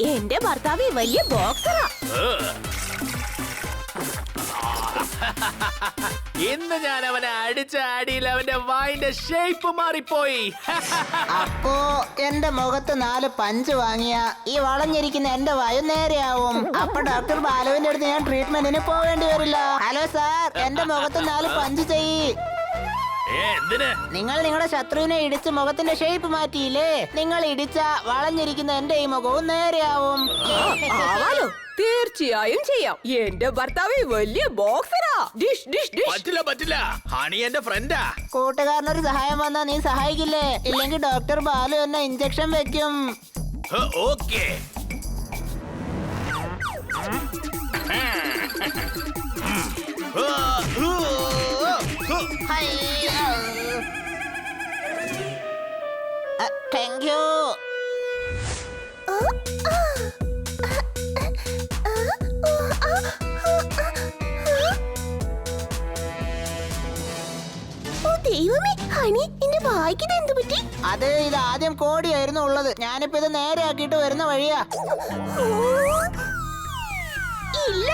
എന്റെ ഭർത്താവ് വലിയ ബോക്സറാ. ഇന്ന് ഞാൻ അവനെ അടിച്ച അടിയിൽ അവന്റെ വായിന്റെ ഷേപ്പ് മാറിപ്പോയി. അപ്പോ എന്റെ മുഖത്ത് 4 പഞ്ച് വാങ്ങിയ ഈ വളഞ്ഞിരിക്കുന്ന എന്റെ വായു നേരെയാവും. അപ്പൊ ഡോക്ടർ ബാലുവിന്റെ അടുത്ത് ഞാൻ ട്രീറ്റ്മെന്റിന് പോവേണ്ടി വരില്ല. ഹലോ സാർ, എന്റെ മുഖത്ത് 4 പഞ്ച് ചെയ്യ്. എന്തിന്? നിങ്ങൾ നിങ്ങളുടെ ശത്രുവിനെ ഇടിച്ച് മുഖത്തിന്റെ ഷേപ്പ് മാറ്റിയില്ലേ? നിങ്ങൾ ഇടിച്ച വളഞ്ഞിരിക്കുന്ന എന്റെ ഈ മുഖവും നേരെയാവും. ആവാലോ, തീർച്ചയായും ചെയ്യാം. എന്റെ ഭർത്താവ് വലിയ ബോക്സറാ. Dish dish dish. പറ്റില്ല പറ്റില്ല, ഹണി എന്റെ ഫ്രണ്ടാ. കൂട്ടുകാരനൊരു സഹായം വന്നാ നീ സഹായിക്കില്ലേ? ഇല്ലെങ്കിൽ ഡോക്ടർ ബാലു എന്നെ ഇഞ്ചക്ഷൻ വെക്കും. ഓക്കേ. Thank you. ദൈവമേ, ഹണി എന്റെ വായിക്കുന്നത് എന്ത് പറ്റി? അത് ഇത് ആദ്യം കോടിയായിരുന്നു ഉള്ളത്. ഞാനിപ്പോ ഇത് നേരെ ആക്കിയിട്ട് വരുന്ന വഴിയാ. ഇല്ല,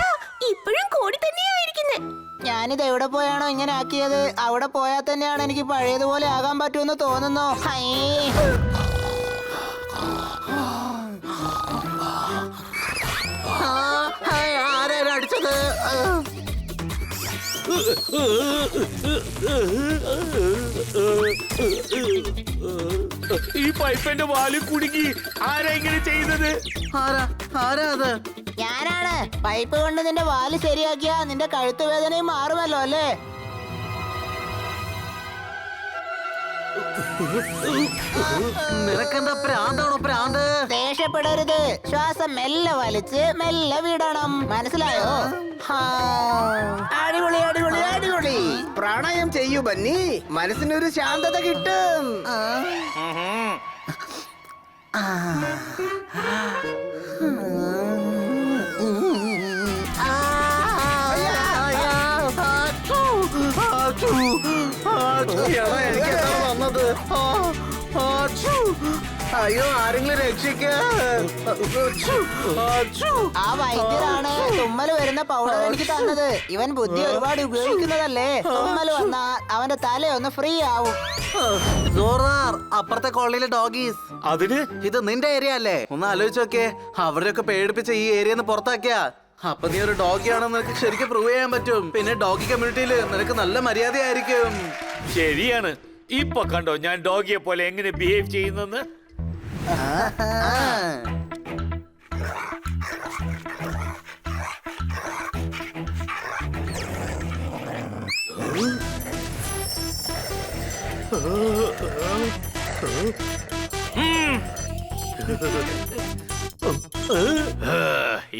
ഇപ്പോഴും കോടി തന്നെയായിരിക്കുന്നേ. ഞാനിത് എവിടെ പോയാണോ ഇങ്ങനെ ആക്കിയത്, അവിടെ പോയാൽ തന്നെയാണ് എനിക്ക് പഴയതുപോലെ ആകാൻ പറ്റുമെന്ന് തോന്നുന്നു. ഹൈ. ആരാണ് അടിച്ചത്? ഈ പൈപ്പ് എന്റെ വാലിൽ കുടുങ്ങി. ആരാ ഇങ്ങനെ ചെയ്തത്? ആരാ അത്? ഞാനാണ്. പൈപ്പ് കൊണ്ട് നിന്റെ വാല് ശരിയാക്കിയാ നിന്റെ കഴുത്ത് വേദനയും മാറുമല്ലോ അല്ലേ? നിനക്കെന്താ പ്രാന്താണോ പ്രാന്ത്? ദേഷ്യപ്പെടരുത്. ശ്വാസം മെല്ലെ വലിച്ച് മെല്ലെ വിടണം. മനസ്സിലായോ? അടിപൊളി അടിപൊളി അടിപൊളി. പ്രണയം ചെയ്യൂ ബന്നി, മനസ്സിനൊരു ശാന്തത കിട്ടും. അയ്യോ, ആരെങ്കിലും രക്ഷിക്ക. ആ വൈദ്യരാണ് തുമ്മല് വരുന്ന പൗഡർ എനിക്ക് തന്നത്. ഇവൻ ബുദ്ധി ഒരുപാട് ഉപയോഗിക്കുന്നതല്ലേ. തുമ്മല് വന്നാ അവന്റെ തലയൊന്ന് ഫ്രീ ആവും. ജോറാർ, അപ്പുറത്തെ കോളനിയിലെ ഡോഗീസ്. അതിന് ഇത് നിന്റെ ഏരിയ അല്ലേ? ഒന്ന് ആലോചിച്ച് നോക്കേ. അവരെയൊക്കെ പേടിപ്പിച്ച ഈ ഏരിയ പുറത്താക്കിയാ അപ്പൊ നീ ഒരു ഡോഗിയാണെന്ന് നിനക്ക് ശരിക്കും പ്രൂവ് ചെയ്യാൻ പറ്റും. പിന്നെ ഡോഗി കമ്മ്യൂണിറ്റിയിൽ നിനക്ക് നല്ല മര്യാദയായിരിക്കും. ശരിയാണ്. ഇപ്പൊ കണ്ടോ ഞാൻ ഡോഗിയെ പോലെ എങ്ങനെ ബിഹേവ് ചെയ്യുന്നെന്ന്.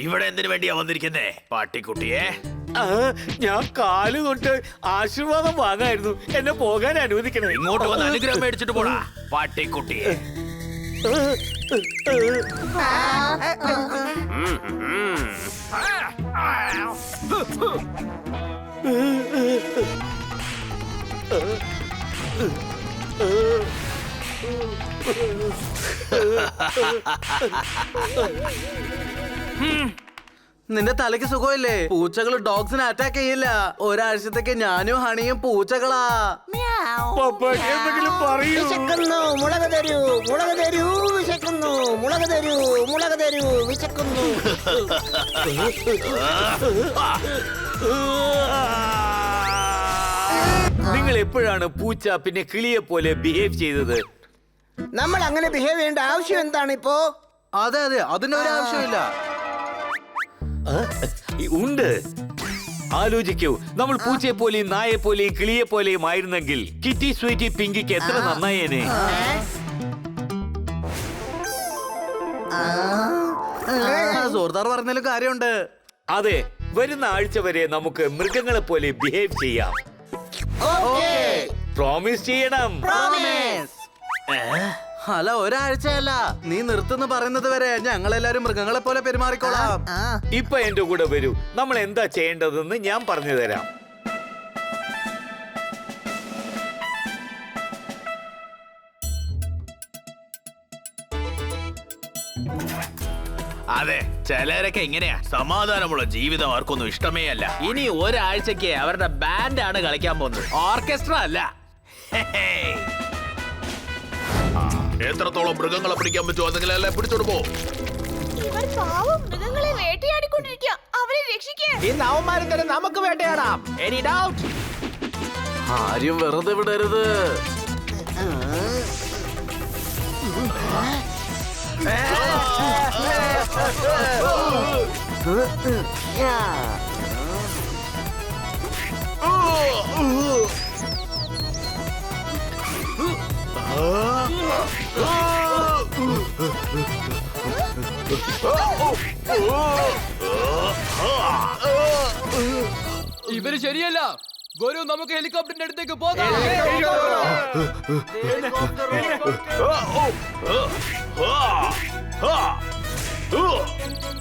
ഇവിടെ എന്തിനു വേണ്ടിയാ വന്നിരിക്കുന്നേ പാട്ടിക്കുട്ടിയെ? ഞാൻ കാലുകൊണ്ട് ആശീർവാദം വാങ്ങായിരുന്നു. എന്നെ പോകാൻ അനുവദിക്കണം. ഇങ്ങോട്ട് വന്ന് അനുഗ്രഹം മേടിച്ചിട്ട് പോടാ പാട്ടിക്കുട്ടിയെ. നിന്റെ തലയ്ക്ക് സുഖമില്ലേ? പൂച്ചകൾ ഡോഗ്സിനെ അറ്റാക്ക് ചെയ്യില്ല. ഒരാഴ്ചത്തേക്ക് ഞാനും ഹണിയും പൂച്ചകളാ. എന്തെങ്കിലും പറയൂ. വിശക്കുന്നു, മുളക് തരൂ, മുളക് തരൂ. വിശക്കുന്നു, മുളക് തരൂ, മുളക് തരൂ. വിശക്കുന്നു. നിങ്ങൾ എപ്പോഴാണ് പൂച്ച പിന്നെ കിളിയെ പോലെ ബിഹേവ് ചെയ്തത്? നമ്മൾ അങ്ങനെ ബിഹേവ് ചെയ്യേണ്ട ആവശ്യം എന്താണ് ഇപ്പോ? അതെ അതെ, അതിന്റെ ഒരു ആവശ്യമില്ല. ഉണ്ട്. ആലോചിക്കൂ, നമ്മൾ പൂച്ചയെ പോലെയും നായെ പോലെയും കിളിയെ പോലെയും ആയിരുന്നെങ്കിൽ കിറ്റി സ്വീറ്റി പിങ്കിക്ക് എത്ര നന്നായേനെ. ജോർദാർ പറഞ്ഞാലും കാര്യമുണ്ട്. അതെ, വരുന്ന ആഴ്ച വരെ നമുക്ക് മൃഗങ്ങളെ പോലെ ബിഹേവ് ചെയ്യാം. പ്രോമിസ് ചെയ്യണം. അല്ല, ഒരാഴ്ചയല്ല, നീ നിർത്തുന്ന പറയുന്നത് വരെ ഞങ്ങളെല്ലാരും മൃഗങ്ങളെ പോലെ പെരുമാറിക്കോളാം. ഇപ്പൊ എന്റെ കൂടെ വരൂ. നമ്മൾ എന്താ ചെയ്യേണ്ടതെന്ന് ഞാൻ പറഞ്ഞു തരാം. അതെ, ചിലരൊക്കെ ഇങ്ങനെയാ. സമാധാനമുള്ള ജീവിതം ആർക്കൊന്നും ഇഷ്ടമേ അല്ല. ഇനി ഒരാഴ്ചക്ക് അവരുടെ ബാൻഡാണ് കളിക്കാൻ പോകുന്നത്, ഓർക്കസ്ട്ര അല്ല. എത്രത്തോളം മൃഗങ്ങളെ പിടിക്കാൻ പറ്റുമോ അതെങ്കിലല്ലേ പിടിച്ചോട് പോ. ഇവർ പാവം മൃഗങ്ങളെ വേട്ടയാടിക്കൊണ്ടിരിക്കുക. അവരെ രക്ഷിക്കേ. ഇന്ന് അവന്മാരും തന്നെ നമുക്ക് വേട്ടയാടാം. Any doubt? ആരും വെറുതെ വിടരുത്. ഇവര് ശരിയല്ല. വരൂ, നമുക്ക് ഹെലികോപ്റ്ററിന്റെ അടുത്തേക്ക് പോകാം.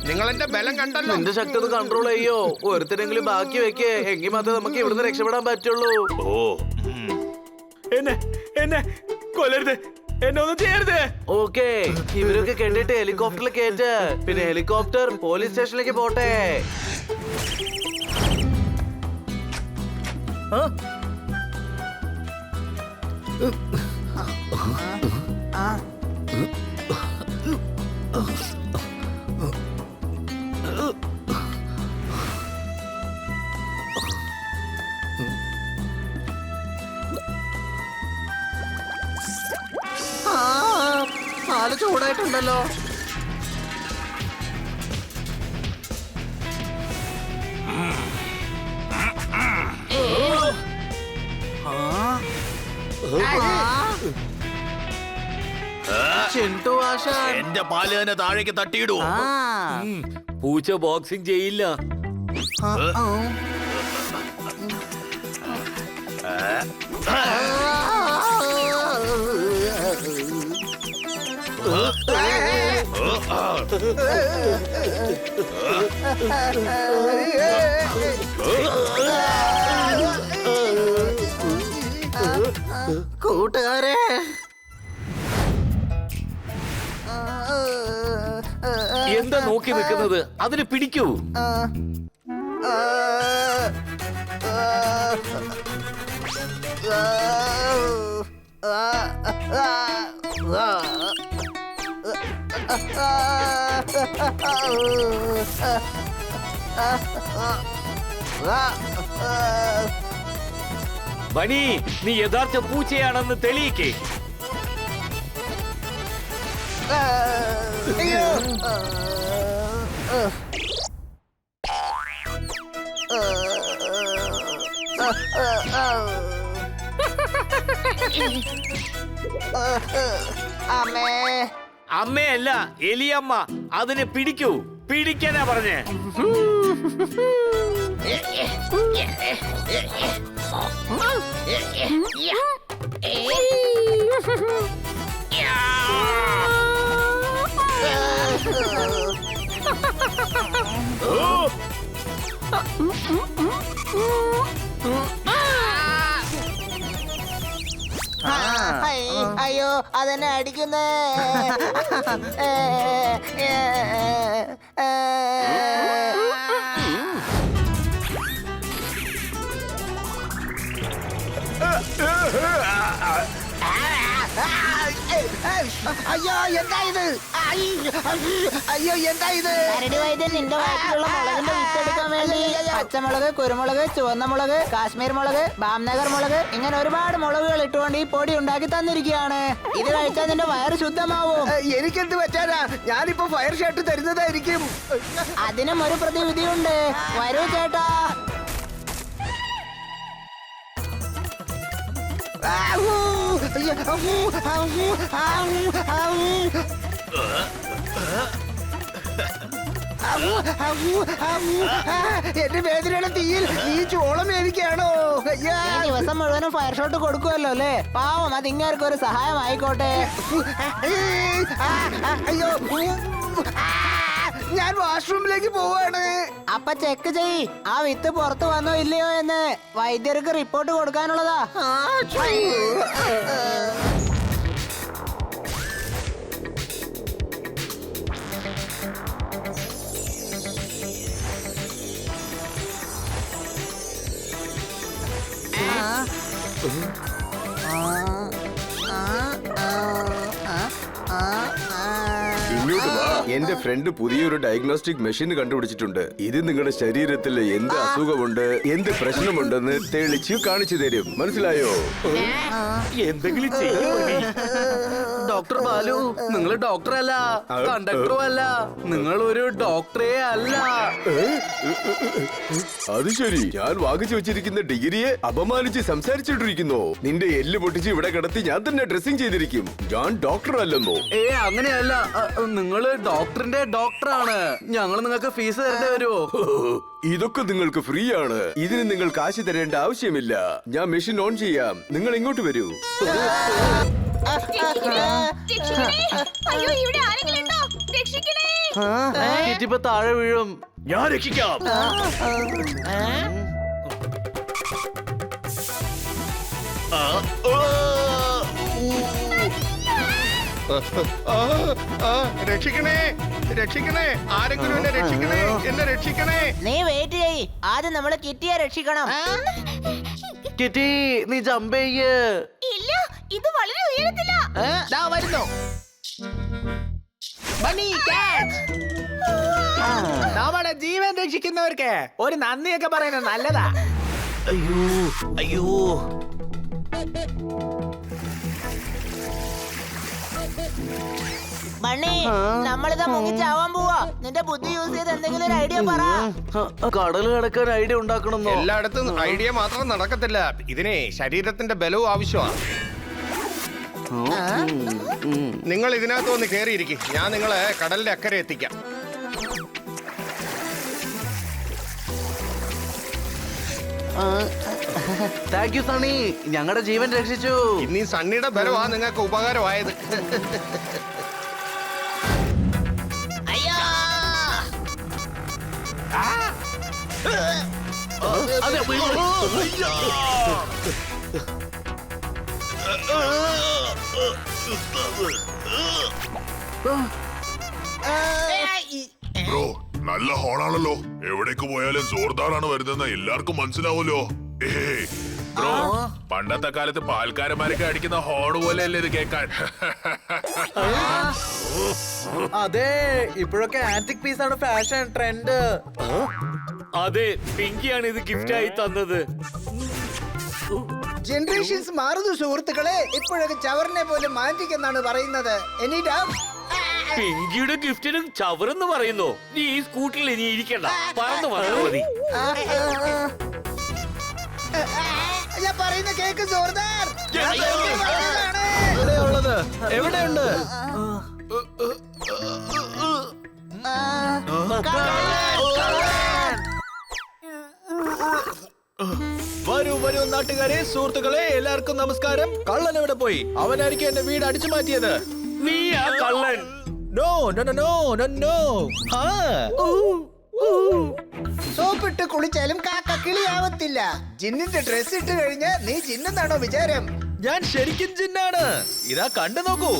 നിങ്ങൾ എന്റെ ബലം കണ്ടല്ലോ. നിന്റെ ശക്തി ഒന്ന് കൺട്രോൾ ചെയ്യോ. ഒരുത്തരെങ്കിലും ബാക്കി വെക്കേ, എങ്കിൽ മാത്രമേ നമുക്ക് ഇവിടുന്ന് രക്ഷപ്പെടാൻ പറ്റുള്ളൂ. എന്നെ കൊല്ലരുത്, എന്നെ ഒന്നും ചെയ്യരുത്. ഓക്കെ, ഇവരൊക്കെ കണ്ടിട്ട് ഹെലികോപ്റ്ററിൽ കയറ്റ്. പിന്നെ ഹെലികോപ്റ്റർ പോലീസ് സ്റ്റേഷനിലേക്ക് പോട്ടെ. പാല് ചൂടായിട്ടുണ്ടല്ലോ. ചിന്തു ആശാൻ, എന്റെ പാല് തന്നെ താഴേക്ക് തട്ടിയിടൂ. പൂച്ച ബോക്സിംഗ് ചെയ്യില്ല. കൂട്ടുകാരെ, എന്താ നോക്കി നിൽക്കുന്നത്? അതിന് പിടിക്കൂ. ബണി, നീ യഥാർത്ഥ പൂച്ചയാണെന്ന് തെളിയിക്കേ. അമ്മേ, അമ്മയല്ല, എലിയമ്മ. അതിന് പിടിക്കൂ. പിടിക്കാനാ പറഞ്ഞേ. അയ്യോ, അതെന്നെ അടിക്കുന്നേ. അയ്യോ, എന്താ ഇത്? അയ്യോ, എന്താ ഇത്? കരടി വൈദ്യൻ നിന്റെ വയറ്റിലുള്ള മുളകിന്റെ വിത്തെടുക്കാൻ വേണ്ടി പച്ചമുളക്, കുരുമുളക്, ചുവന്ന മുളക്, കാശ്മീർ മുളക്, ബാംനഗർ മുളക്, ഇങ്ങനെ ഒരുപാട് മുളകുകൾ ഇട്ടുകൊണ്ട് ഈ പൊടി ഉണ്ടാക്കി തന്നിരിക്കുകയാണ്. ഇത് കഴിച്ചാൽ നിന്റെ വയറ് ശുദ്ധമാവും. എനിക്കെന്ത് പറ്റാനാ? ഞാനിപ്പോ ഫയർ ഷർട്ട് തരുന്നതായിരിക്കും. അതിനും ഒരു പ്രതിവിധിയുണ്ട്. വരൂ ചേട്ടാ. എന്റെ വേദനയുടെ തീയിൽ ഈ ചോളം എനിക്കാണോ? ഈ ദിവസം മുഴുവനും ഫയർ ഷോട്ട് കൊടുക്കുമല്ലോ അല്ലേ? പാവം, അത് ഇങ്ങേർക്ക് ഒരു സഹായം ആയിക്കോട്ടെ. അയ്യോ, ഞാൻ വാഷ്റൂമിലേക്ക് പോവാണ്. അപ്പൊ ചെക്ക് ചെയ്, ആ വിത്ത് പുറത്തു വന്നോ ഇല്ലയോ എന്ന്. വൈദ്യർക്ക് റിപ്പോർട്ട് കൊടുക്കാനുള്ളതാ. ഇങ്ങോട്ട് വാ. എന്റെ ഫ്രണ്ട് പുതിയൊരു ഡയഗ്നോസ്റ്റിക് മെഷീൻ കണ്ടുപിടിച്ചിട്ടുണ്ട്. ഇത് നിങ്ങളുടെ ശരീരത്തിൽ എന്ത് അസുഖമുണ്ട്, എന്ത് പ്രശ്നമുണ്ടെന്ന് തെളിച്ച് കാണിച്ചു തരും. മനസ്സിലായോ? എന്തെങ്കിലും ചെയ്യും. ഡോക്ടർ ബാലു, നിങ്ങൾ ഡോക്ടറല്ല, കണ്ടക്ടറും അല്ല, നിങ്ങൾ ഒരു ഡോക്ടറേ അല്ല. അത് ശരി, ഞാൻ വാങ്ങിച്ചു വെച്ചിരിക്കുന്ന ഡിഗ്രിയെ അപമാനിച്ച് സംസാരിച്ചിട്ടിരിക്കുന്നു. നിന്റെ എല്ല് പൊട്ടിച്ച് ഇവിടെ കിടത്തി ഞാൻ തന്നെ ഡ്രസ്സിംഗ് ചെയ്തിരിക്കും. ഞാൻ ഡോക്ടർ അല്ലെന്നോ? അങ്ങനെയല്ല, നിങ്ങള് ഡോക്ടറിന്റെ ഡോക്ടറാണ്. ഞങ്ങൾ നിങ്ങൾക്ക് ഫീസ് തരേണ്ടി വരുമോ? ഇതൊക്കെ നിങ്ങൾക്ക് ഫ്രീ ആണ്. ഇതിന് നിങ്ങൾ കാശ് തരേണ്ട ആവശ്യമില്ല. ഞാൻ മെഷീൻ ഓൺ ചെയ്യാം. നിങ്ങൾ ഇങ്ങോട്ട് വരൂ. അയ്യോ ഇവിടെ ആരെങ്കിലും ഉണ്ടോ? രക്ഷിക്കണേ. കിറ്റിപ്പോ താഴെ വീഴും. ഞാൻ രക്ഷിക്കാം. രക്ഷിക്കണേ, രക്ഷിക്കണേ, ആരെങ്കിലും എന്നെ രക്ഷിക്കണേ, എന്നെ രക്ഷിക്കണേ. നീ വെയിറ്റ് ചെയ്യ്. ആദ്യം നമ്മള് കിറ്റിയെ രക്ഷിക്കണം. കിറ്റി, നീ ജമ്പ് ചെയ്യ്. ഇല്ല, ഇത് വളരെ ഉയരത്തില്ല. ദാ വരുന്നു. Bunny catch. നമ്മുടെ ജീവൻ രക്ഷിക്കുന്നവർക്ക് ഒരു നന്ദിയൊക്കെ പറയുന്നത് നല്ലതാ. അയ്യോ അയ്യോ. ബണ്ണി, നമ്മളിതാ മുങ്ങിച്ചാവാൻ പോവാ. നിന്റെ ബുദ്ധി യൂസ് ചെയ്ത് എന്തെങ്കിലും ഒരു ഐഡിയ പറ. കടൽ കിടക്കാൻ ഐഡിയ ഉണ്ടാക്കണമെന്നോ? എല്ലായിടത്തും ഐഡിയ മാത്രം നടക്കത്തില്ല. ഇതിനെ ശരീരത്തിന്റെ ബലവും ആവശ്യമാണ്. നിങ്ങൾ ഇതിനകത്ത് വന്ന് കേറിയിരിക്കും. ഞാൻ നിങ്ങളെ കടലിന്റെ അക്കരെ എത്തിക്കാം. താങ്ക് യു സണ്ണി, ഞങ്ങളുടെ ജീവൻ രക്ഷിച്ചു. ഇന്നീ സണ്ണിയുടെ ബലവാ നിങ്ങൾക്ക് ഉപകാരമായത്. അയ്യോ, അതെ, ബ്രോ, നല്ല ഹോണാണല്ലോ. എവിടേക്ക് പോയാലും ജോർദാറാണ് വരുന്നതെന്ന് എല്ലാവർക്കും മനസ്സിലാവുമല്ലോ. ബ്രോ, പണ്ടത്തെ കാലത്ത് പാൽക്കാരന്മാരൊക്കെ അടിക്കുന്ന ഹോൺ പോലെയല്ലേ ഇത് കേൾക്കാൻ? അതെ, ഇപ്പോഴൊക്കെ ആന്റിക് പീസ് ആണ് ഫാഷൻ ട്രെൻഡ്. അതെ, പിങ്കിയാണ് ഇത് ഗിഫ്റ്റായി തന്നത്. ജനറേഷൻസ് മാറുന്നു സുഹൃത്തുക്കളെ. ഇപ്പോഴൊക്കെ ചവറിനെ പോലും മാറ്റിക്കെന്നാണ് പറയുന്നത്. Any doubt? പിങ്കിയുടെ ഗിഫ്റ്റിന് ചവറെന്ന് പറയുന്നു. നീ ഈ സ്കൂട്ടറിൽ ഇനി ഇരിക്കണ്ട, പറന്നു വന്നാൽ മതി. ഞാൻ പറയുന്ന കേക്ക് ജോർദാർ. എവിടെയുള്ളത്? എവിടെയുണ്ട്? വരൂ വരൂ നാട്ടുകാരെ, സുഹൃത്തുക്കളെ, എല്ലാവർക്കും നമസ്കാരം. കള്ളൻ എവിടെ പോയി? അവനായിരിക്കും എന്റെ വീട് അടിച്ചു മാറ്റിയത്. നീ ആ കള്ളൻ. No no no no no no. സോപ്പിട്ട് കുളിച്ചാലും കാക്ക കിളിയാവത്തില്ല. ജിന്നിന്റെ ഡ്രസ് ഇട്ട് കഴിഞ്ഞ് നീ ജിന്നെന്നാണോ വിചാരം? ഞാൻ ശരിക്കും ജിന്നാണ്. ഇതാ കണ്ടു നോക്കൂ.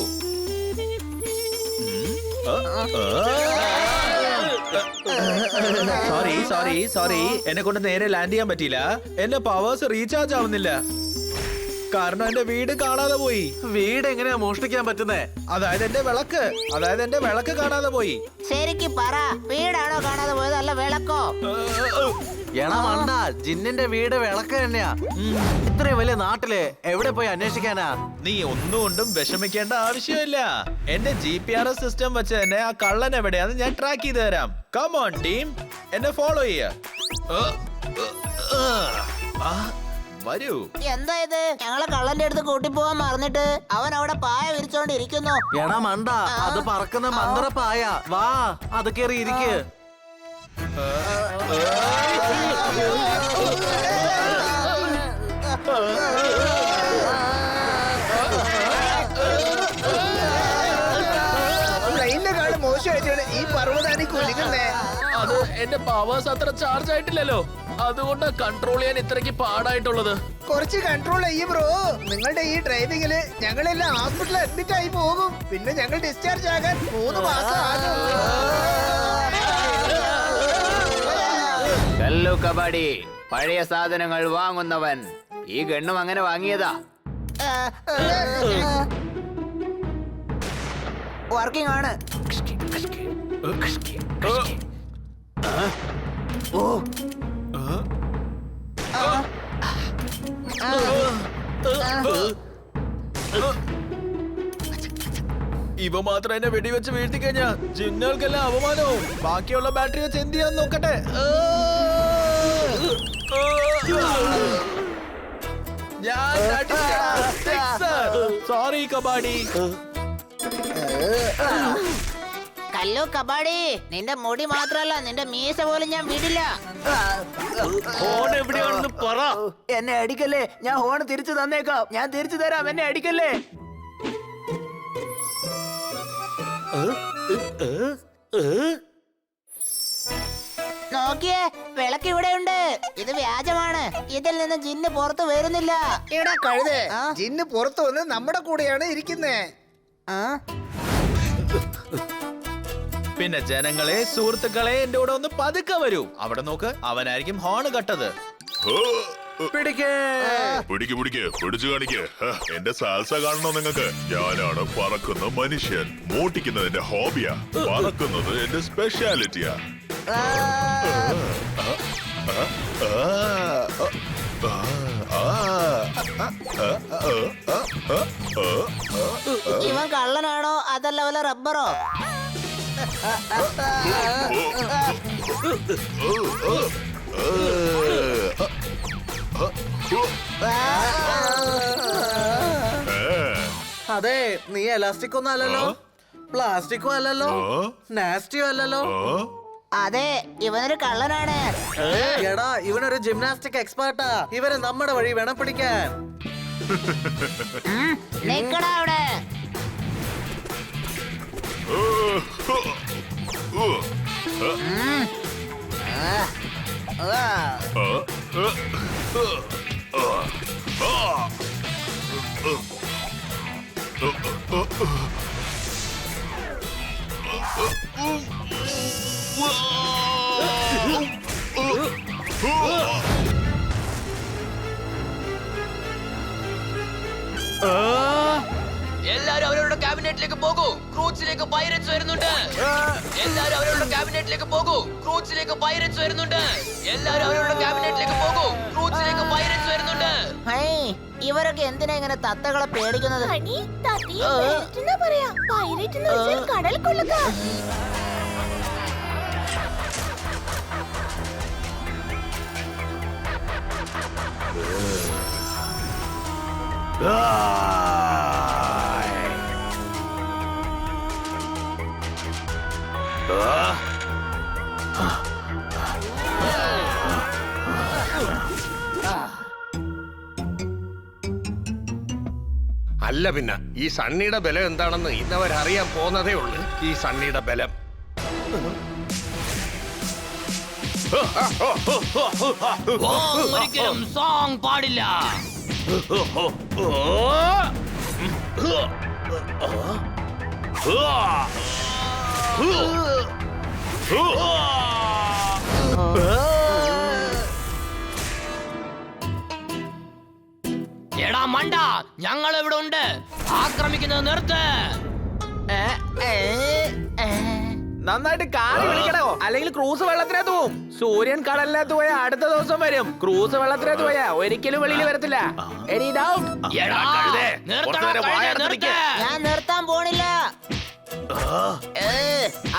സോറി സോറി സോറി, എന്നെ കൊണ്ട് നേരെ ലാൻഡ് ചെയ്യാൻ പറ്റിയില്ല. എന്റെ പവേഴ്സ് റീചാർജ് ആവുന്നില്ല. കാരണം എന്റെ വീട് കാണാതെ പോയി. വീട് എങ്ങനെയാ മോഷ്ടിക്കാൻ പറ്റുന്നേ? അതായത് എന്റെ വിളക്ക് കാണാതെ പോയി. ശരിക്കും പറ, വീടാണോ കാണാതെ പോയത് അല്ല വിളക്കോ? എടാ മണ്ട, ജിന്നിന്റെ വീട് വിളക്ക് തന്നെയാ. ഇത്രയും വലിയ നാട്ടില് എവിടെ പോയി അന്വേഷിക്കാനാ? നീ ഒന്നുകൊണ്ടും വിഷമിക്കേണ്ട ആവശ്യമില്ല. എന്റെ GPS സിസ്റ്റം വെച്ച് തന്നെ ആ കള്ളൻ എവിടെയാന്ന് ഞാൻ ട്രാക്ക് ചെയ്ത് തരാം. കം ഓൺ ടീം, എന്നെ ഫോളോ ചെയ്യ. വരൂ. എന്താ ഇത്? ഞങ്ങളെ കള്ളന്റെ അടുത്ത് കൂട്ടിപ്പോവാൻ മറന്നിട്ട് അവൻ അവിടെ പായ വിരിച്ചോണ്ടിരിക്കുന്നു. എടാ മണ്ട, അത് പറക്കുന്ന മന്ത്രപ്പായ. വാ, അത് കേറി ഇരിക്ക്. പ്ലെയിനിനെക്കാളും മോശമായിട്ടാണ് ഈ പർവ്വതാനി കുലുങ്ങുന്നേ. അത് എന്റെ പവേഴ്സ് അത്ര ചാർജ് ആയിട്ടില്ലല്ലോ, അതുകൊണ്ട് കൺട്രോൾ ചെയ്യാൻ ഇത്രയ്ക്ക് പാടായിട്ടുള്ളത്. കുറച്ച് കൺട്രോൾ ചെയ്യും ബ്രോ. നിങ്ങളുടെ ഈ ഡ്രൈവിംഗില് ഞങ്ങളെല്ലാം ഹോസ്പിറ്റലിൽ അഡ്മിറ്റ് ആയി പോകും. പിന്നെ ഞങ്ങൾ ഡിസ്ചാർജ് ആകാൻ 3 മാസം ആകും. കല്ലു കബഡി, പഴയ സാധനങ്ങൾ വാങ്ങുന്നവൻ ഈ ഗണ്ണും അങ്ങനെ വാങ്ങിയതാ. വർക്കിംഗ് ആണ്. ഇവ മാത്രം എന്നെ വെടിവെച്ച് വീഴ്ത്തി കഴിഞ്ഞാ ജിന്നുകൾക്കെല്ലാം അപമാനവും. ബാക്കിയുള്ള ബാറ്ററി വെച്ച് എന്ത് ചെയ്യാൻ നോക്കട്ടെ. സോറി കബാഡി. കല്ലു കബാഡി, നിന്റെ മുടി മാത്രല്ല നിന്റെ മീശ പോലും ഞാൻ വിടില്ല. ഹോൺ എവിടെയാണെന്ന് പറ. എന്നെ അടിക്കല്ലേ, ഞാൻ ഹോൺ തിരിച്ചു തന്നേക്കാം. ഞാൻ തിരിച്ചു തരാം, എന്നെ അടിക്കല്ലേ. നോക്കിയേ, വിളക്ക് ഇവിടെയുണ്ട്. ഇത് വ്യാജമാണ്. ഇതിൽ നിന്ന് ജിന്ന് പുറത്തു വരുന്നില്ല. എടാ കഴുതേ, ജിന്ന് പുറത്തു വന്ന് നമ്മുടെ കൂടെയാണ് ഇരിക്കുന്നേ. പിന്നെ ജനങ്ങളെ, സുഹൃത്തുക്കളെ, എന്റെ കൂടെ ഒന്ന് പതുക്കെ വരൂ. അവിടെ നോക്ക്, അവനായിരിക്കും ഹോൺ കട്ടത്. പിടിക്കേ. പിടിച്ചു കാണിക്ക്. എന്റെ സാൽസ കാണണോ നിങ്ങൾക്ക്? ഞാനാണ് പറക്കുന്ന മനുഷ്യൻ. മോട്ടിക്കുന്നത് എന്റെ ഹോബിയാ, പറക്കുന്നത് എന്റെ സ്പെഷ്യാലിറ്റിയാ. ഇവൻ കള്ളനാണോ അതല്ല വല്ല റബ്ബറോ? അതെ, നീ എലാസ്റ്റിക് ഒന്നും അല്ലല്ലോ, പ്ലാസ്റ്റിക്കും അല്ലല്ലോ, നാസ്റ്റിയും അല്ലല്ലോ. അതെ, ഇവനൊരു കള്ളനാണ്. എടാ, ഇവനൊരു ജിംനാസ്റ്റിക് എക്സ്പേർട്ടാ. ഇവരെ നമ്മുടെ വഴി വേണം പിടിക്കാൻ. നിക്കടാ അവിടെ. എല്ലാരും അവരവരുടെ ക്യാബിനറ്റിലേക്ക് പോകൂ. ക്രൂസിലേക്ക് പൈററ്റ്സ് വരുന്നുണ്ട്. എല്ലാരും അവരവരുടെ ക്യാബിനറ്റിലേക്ക് പോകൂ. ക്രൂസിലേക്ക് പൈററ്റ്സ് വരുന്നുണ്ട്. എല്ലാരും അവരവരുടെ ക്യാബിനറ്റിലേക്ക് പോകൂ. ക്രൂസിലേക്ക് പൈററ്റ്സ് വരുന്നുണ്ട്. ഇവരൊക്കെ എന്തിനാ ഇങ്ങനെ തത്തകളെ പേടിക്കുന്നത്? കടൽ കൊള്ളുക. അല്ല പിന്നെ ഈ സണ്ണിയുടെ ബലം എന്താണെന്ന് ഇന്നവരറിയാൻ പോകുന്നതേ ഉള്ളൂ. ഈ സണ്ണിയുടെ ബലം ഒരിക്കലും സോങ് പാടില്ല. എടാ മണ്ട, ഞങ്ങൾ ഇവിടെ ഉണ്ട്. ആക്രമിക്കുന്നത് നിർത്ത്. നന്നായിട്ട് കാല് വിളിക്കണോ, അല്ലെങ്കിൽ ക്രൂസ് വെള്ളത്തിനകത്ത് പോവും. സൂര്യൻ കടലിനകത്ത് പോയാ അടുത്ത ദിവസം വരും. ക്രൂസ് വെള്ളത്തിനകത്ത് പോയാ ഒരിക്കലും വെളിയിൽ വരത്തില്ല. Any doubt? എടാ, നിർത്തടാ, നിർത്ത്. ഞാൻ നിർത്താൻ പോണില്ല.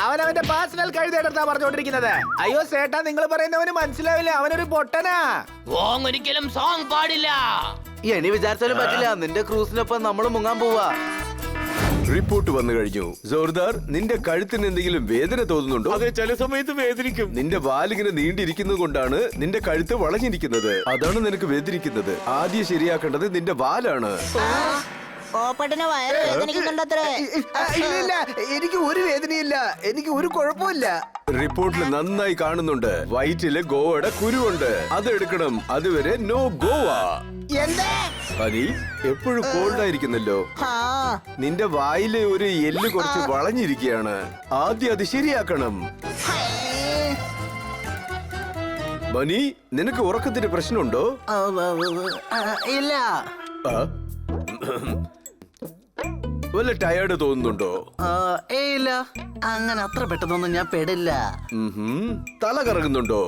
അവനവന്റെ പേഴ്സണൽ കഴുതെടുത്താ പറഞ്ഞോണ്ടിരിക്കുന്നത്. അയ്യോ സേട്ടാ, നിങ്ങൾ പറയുന്നവന് മനസ്സിലാവില്ല. അവനൊരു പൊട്ടനാ. ഓങ് ഒരിക്കലും സോങ് പാടില്ല. ഇനി വിചാരിച്ചാലും പറ്റില്ല. നിന്റെ ക്രൂസിനൊപ്പം നമ്മൾ മുങ്ങാൻ പോവാ. റിപ്പോർട്ട് വന്നു കഴിഞ്ഞു. ജോർദാർ, നിന്റെ കഴുത്തിന് എന്തെങ്കിലും വേദന തോന്നുന്നുണ്ടോ? അതെ, ചില സമയത്ത് വേദനിക്കും. നിന്റെ വാലിങ്ങനെ നീണ്ടിരിക്കുന്നത് കൊണ്ടാണ് നിന്റെ കഴുത്ത് വളഞ്ഞിരിക്കുന്നത്. അതാണ് നിനക്ക് വേദനിക്കുന്നത്. ആദ്യം ശരിയാക്കേണ്ടത് നിന്റെ വാലാണ്. ഓപ്പട്ടിന് വയറ് വേദനിക്കുന്നുണ്ടത്രേ. ഇല്ല, എനിക്ക് ഒരു വേദനയില്ല, എനിക്ക് ഒരു കുഴപ്പമില്ല. റിപ്പോർട്ടിൽ നന്നായി കാണുന്നുണ്ട്. വയറ്റില് ഗോവയുടെ കുരുവുണ്ട്. അതെടുക്കണം. അതുവരെ നോ ഗോവ. എന്താ ഹനി, എപ്പോഴും കോൾഡ് ആയിരിക്കുന്നല്ലോ. നിന്റെ വായിലെ ഒരു എല്ല് കുറച്ച് വളഞ്ഞിരിക്കുകയാണ്. ആദ്യം അത് ശരിയാക്കണം. ബനി, നിനക്ക് ഉറക്കത്തിന് പ്രശ്നമുണ്ടോ? ഇല്ല. ആ? വല്ല ടയേർഡ് തോന്നുന്നുണ്ടോ? ഇല്ല, അങ്ങനെ അത്ര പെട്ടെന്നൊന്നും ഞാൻ പെടില്ല. തല കറങ്ങുന്നുണ്ടോ?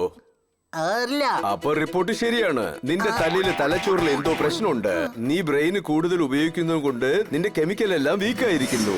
ഇല്ല. അപ്പൊ റിപ്പോർട്ട് ശരിയാണ്. നിന്റെ തലയില് തലച്ചോറിൽ എന്തോ പ്രശ്നമുണ്ട്. നീ ബ്രെയിന് കൂടുതൽ ഉപയോഗിക്കുന്നത് കൊണ്ട് നിന്റെ കെമിക്കൽ എല്ലാം വീക്കായിരിക്കുന്നു.